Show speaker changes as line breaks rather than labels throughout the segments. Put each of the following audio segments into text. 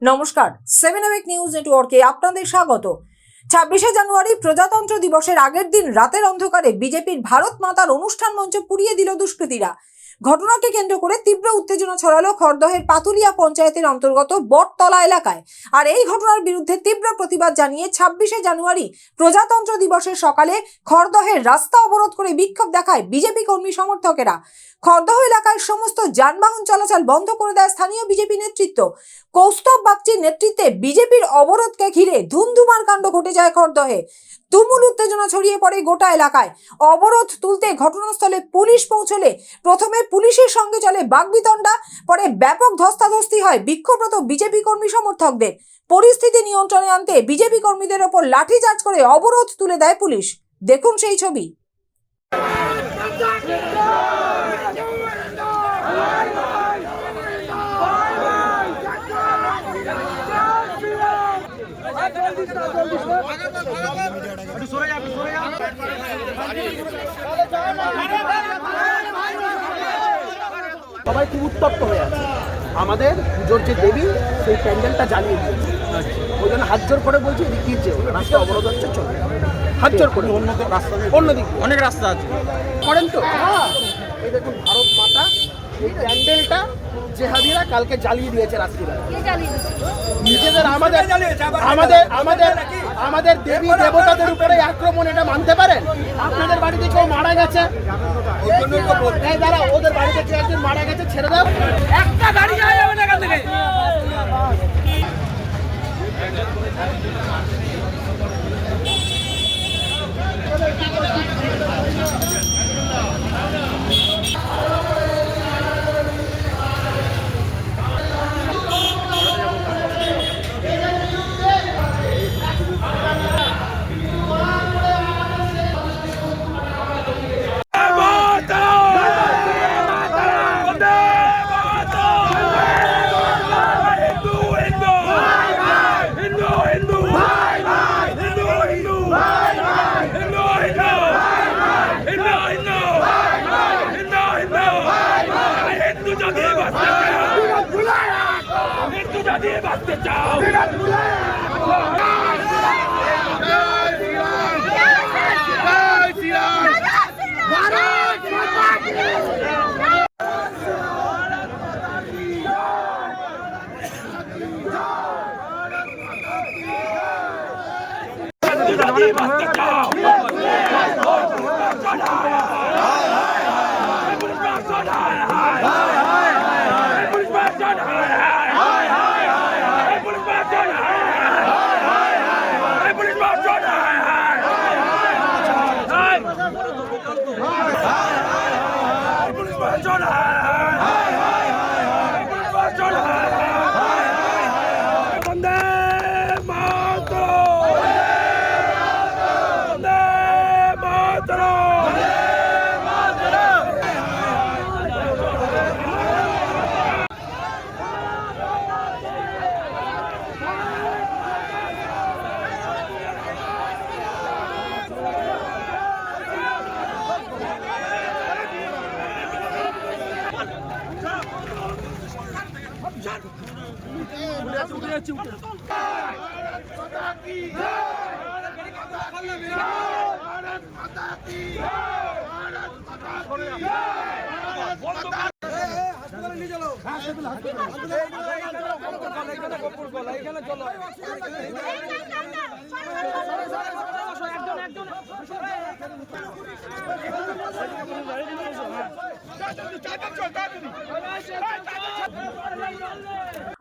নমস্কার, 7 awake news নেটওয়ার্কে আপনাদের স্বাগত। 26শে জানুয়ারি প্রজাতন্ত্র দিবসের আগের দিন রাতের অন্ধকারে বিজেপির ভারত মাতার অনুষ্ঠান মঞ্চ পুড়িয়ে দিল দুষ্কৃতীরা। ঘটনাকে কেন্দ্র করে তীব্র উত্তেজনা ছড়ালো খড়দহের পাতুলিয়া পঞ্চায়েতের অন্তর্গত বটতলা এলাকায়। আর এই ঘটনার বিরুদ্ধে তীব্র প্রতিবাদ জানিয়ে 26শে জানুয়ারি প্রজাতন্ত্র দিবসের সকালে খড়দহের রাস্তা অবরোধ করে বিক্ষোভ দেখায় বিজেপি কর্মী সমর্থকেরা। খড়দহ এলাকায় সমস্ত যানবাহন চলাচল বন্ধ করে দেয় স্থানীয় বিজেপি নেতৃত্ব। কৌস্তব বাগচির নেতৃত্বে বিজেপির অবরোধকে ঘিরে ধুমধুমার কাণ্ড ঘটে যায় খড়দহে। তুমুল উত্তেজনা ছড়িয়ে পড়ে গোটা এলাকায়। অবরোধ তুলতে ঘটনাস্থলে পুলিশ পৌঁছলে প্রথমে পুলিশের সঙ্গে চলে বাগবিতণ্ডা, পরে ব্যাপক ধস্তাধস্তি হয় বিক্ষোভরত বিজেপি কর্মী সমর্থকদের। পরিস্থিতি নিয়ন্ত্রণে আনতে বিজেপি কর্মীদের ওপর লাঠিচার্জ করে অবরোধ তুলে দেয় পুলিশ। দেখুন সেই ছবি।
সবাই খুব উত্তপ্ত হয়ে আছে। আমাদের পুজোর যে দেবী সেই প্যান্ডেলটা জ্বালিয়ে দিয়েছে। ওই জন্য হাত জোর করে বলছি এদিক দিয়ে যেও, রাস্তা অবরোধ হচ্ছে, চলবে হাত জোর করে। অন্যদিকে অনেক রাস্তা আছে করেন তো। এই দেখুন ভারত মাতা, এই প্যান্ডেলটা জেহাদিরা কালকে জ্বালিয়ে দিয়েছে রাত্রিবেলা। নিজেদের আমাদের দেবী দেবতাদের উপরে আক্রমণ, এটা মানতে পারেন? আপনাদের বাড়িতে কেউ মারা গেছে, দাঁড়া ওদের বাড়িতে কেউ একজন মারা গেছে, ছেড়ে দাও, একটা গাড়ি যাওয়া যাবে না এখান থেকে।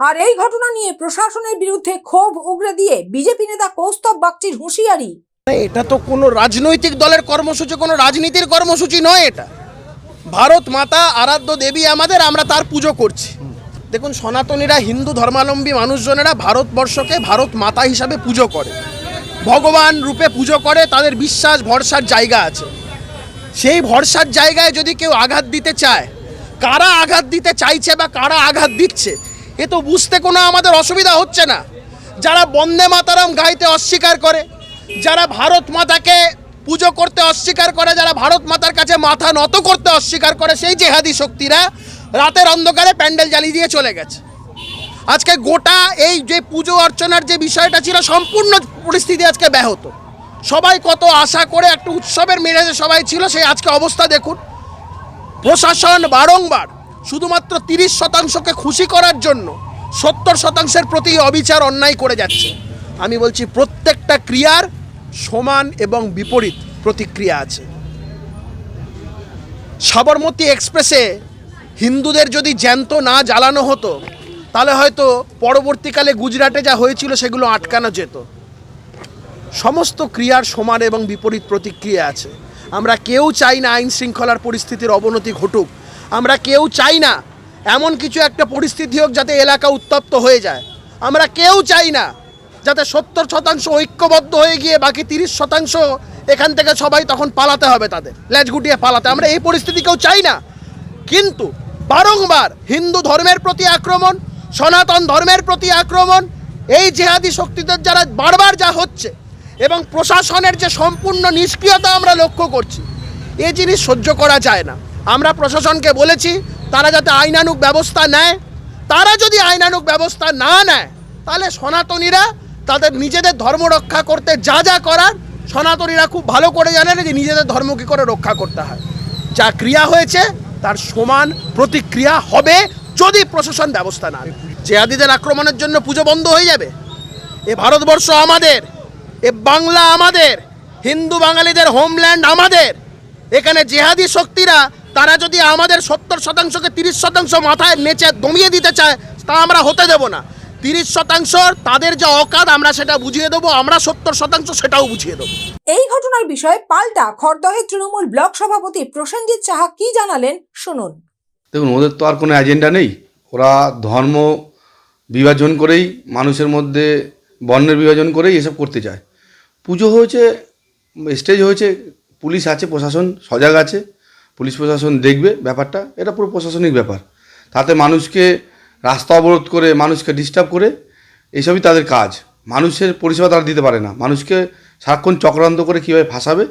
আর এই ঘটনা নিয়ে প্রশাসনের বিরুদ্ধে ক্ষোভ উগরে দিয়ে বিজেপি নেতা কৌস্তব বাগচির হুঁশিয়ারি।
এটা তো কোনো রাজনৈতিক দলের কর্মসূচি, কোনো রাজনীতির কর্মসূচি নয়। এটা ভারত মাতা আরাধ্য দেবী আমাদের, আমরা তার পুজো করছি। দেখুন, সনাতনীরা, হিন্দু ধর্মাবলম্বী মানুষজনেরা ভারতবর্ষকে ভারত মাতা হিসাবে পুজো করে, ভগবান রূপে পুজো করে, তাদের বিশ্বাস ভরসার জায়গা আছে। সেই ভরসার জায়গায় যদি কেউ আঘাত দিতে চায়, কারা আঘাত দিতে চাইছে বা কারা আঘাত দিচ্ছে এ তো বুঝতে কোনো আমাদের অসুবিধা হচ্ছে না। যারা বন্দে মাতারাম গাইতে অস্বীকার করে, যারা ভারত মাতাকে পুজো করতে অস্বীকার করে, যারা ভারত মাতার কাছে মাথা নত করতে অস্বীকার করে, সেই জেহাদি শক্তিরা রাতের অন্ধকারে প্যান্ডেল জ্বালিয়ে দিয়ে চলে গেছে। আজকে গোটা এই যে পুজো অর্চনার যে বিষয়টা ছিল, সম্পূর্ণ পরিস্থিতি আজকে ব্যাহত। সবাই কত আশা করে একটা উৎসবের মেজাজে সবাই ছিল, সেই আজকে অবস্থা দেখুন। প্রশাসন বারংবার শুধুমাত্র 30%কে খুশি করার জন্য 70%-এর প্রতি অবিচার অন্যায় করে যাচ্ছে। আমি বলছি প্রত্যেকটা ক্রিয়ার সমান এবং বিপরীত প্রতিক্রিয়া আছে। সাবরমতী এক্সপ্রেসে হিন্দুদের যদি জ্যান্ত না জ্বালানো হতো, তাহলে হয়তো পরবর্তীকালে গুজরাটে যা হয়েছিল সেগুলো আটকানো যেত। সমস্ত ক্রিয়ার সমান এবং বিপরীত প্রতিক্রিয়া আছে। আমরা কেউ চাই না আইন শৃঙ্খলার পরিস্থিতির অবনতি ঘটুক। আমরা কেউ চাই না এমন কিছু একটা পরিস্থিতি হোক যাতে এলাকা উত্তপ্ত হয়ে যায়। আমরা কেউ চাই না যাতে 70% ঐক্যবদ্ধ হয়ে গিয়ে বাকি 30% এখান থেকে সবাই তখন পালাতে হবে, তাদের লেজ গুটিয়ে পালাতে। আমরা এই পরিস্থিতি কেউ চাই না। কিন্তু বারংবার হিন্দু ধর্মের প্রতি আক্রমণ, সনাতন ধর্মের প্রতি আক্রমণ, এই জেহাদি শক্তিদের যারা বারবার যা হচ্ছে এবং প্রশাসনের যে সম্পূর্ণ নিষ্ক্রিয়তা আমরা লক্ষ্য করছি, এই জিনিস সহ্য করা যায় না। আমরা প্রশাসনকে বলেছি তারা যাতে আইনানুগ ব্যবস্থা নেয়। তারা যদি আইনানুগ ব্যবস্থা না নেয়, তাহলে সনাতনীরা তাদের নিজেদের ধর্ম রক্ষা করতে যা যা করার সনাতনীরা খুব ভালো করে জানেন যে নিজেদের ধর্ম কী করে রক্ষা করতে হয়। যা ক্রিয়া হয়েছে তার সমান প্রতিক্রিয়া হবে যদি প্রশাসন ব্যবস্থা না নেয়। জেহাদিদের আক্রমণের জন্য পুজো বন্ধ হয়ে যাবে? এ ভারতবর্ষ আমাদের, এ বাংলা আমাদের, হিন্দু বাঙালিদের হোমল্যান্ড আমাদের। এখানে জেহাদি শক্তিরা তারা যদি আমাদের 70%কে 30% মাথায় নেচে দমিয়ে দিতে চায়, তা আমরা হতে দেব না। 30% তাদের যে অকাত আমরা সেটা বুঝিয়ে দেবো, আমরা 70% সেটাও বুঝিয়ে দেবো।
এই ঘটনার বিষয়ে পাল্টা খড়দহের তৃণমূল ব্লক সভাপতি প্রসেনজিৎ সাহা কি জানালেন শুনুন।
দেখুন, ওদের তো আর কোনো এজেন্ডা নেই। ওরা ধর্ম বিভাজন করেই, মানুষের মধ্যে বর্ণের বিভাজন করেই এসব করতে চায়। পুজো হয়েছে, স্টেজ হয়েছে, পুলিশ আছে, প্রশাসন সজাগ আছে, পুলিশ প্রশাসন দেখবে ব্যাপারটা। এটা পুরো প্রশাসনিক ব্যাপার। তাতে মানুষকে রাস্তা অবরোধ করে, মানুষকে ডিস্টার্ব করে, এইসবই তাদের কাজ। মানুষের পরিষেবা তারা দিতে পারে না। মানুষকে সারাক্ষণ চক্রান্ত করে কীভাবে ফাঁসাবে,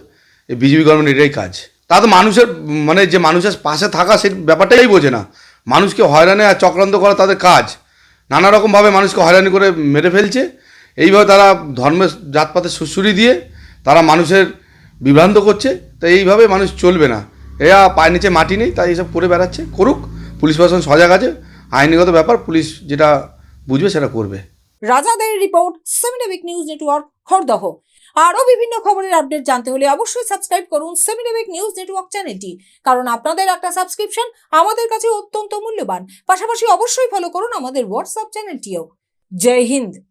এই বিজেপি গভর্নমেন্ট এটাই কাজ। তা তো মানুষের মানে যে মানুষের পাশে থাকা সেই ব্যাপারটাই বোঝে না। মানুষকে হয়রানি আর চক্রান্ত করা তাদের কাজ। নানা রকমভাবে মানুষকে হয়রানি করে মেরে ফেলছে। এইভাবে তারা ধর্মের জাতপাতের সুড়সুড়ি দিয়ে তারা মানুষের বিভ্রান্ত করছে। তো এইভাবে মানুষ চলবে না। এরা পায়ের নিচে মাটি নেই, তাই এইসব করে বেড়াচ্ছে। করুক, পুলিশ প্রশাসন সজাগ আছে, আইনগত ব্যাপার, পুলিশ যেটা বুঝবে সেটা করবে।
রাজাদের report, 7 EPIC news network, Khardah. আরও বিভিন্ন খবরের আপডেট জানতে হলে অবশ্যই সাবস্ক্রাইব করুন 7 এবিক নিউজ নেটওয়ার্ক চ্যানেলটি, কারণ আপনাদের একটা সাবস্ক্রিপশন আমাদের কাছে অত্যন্ত মূল্যবান। পাশাপাশি অবশ্যই ফলো করুন আমাদের হোয়াটসঅ্যাপ চ্যানেলটিও। জয় হিন্দ।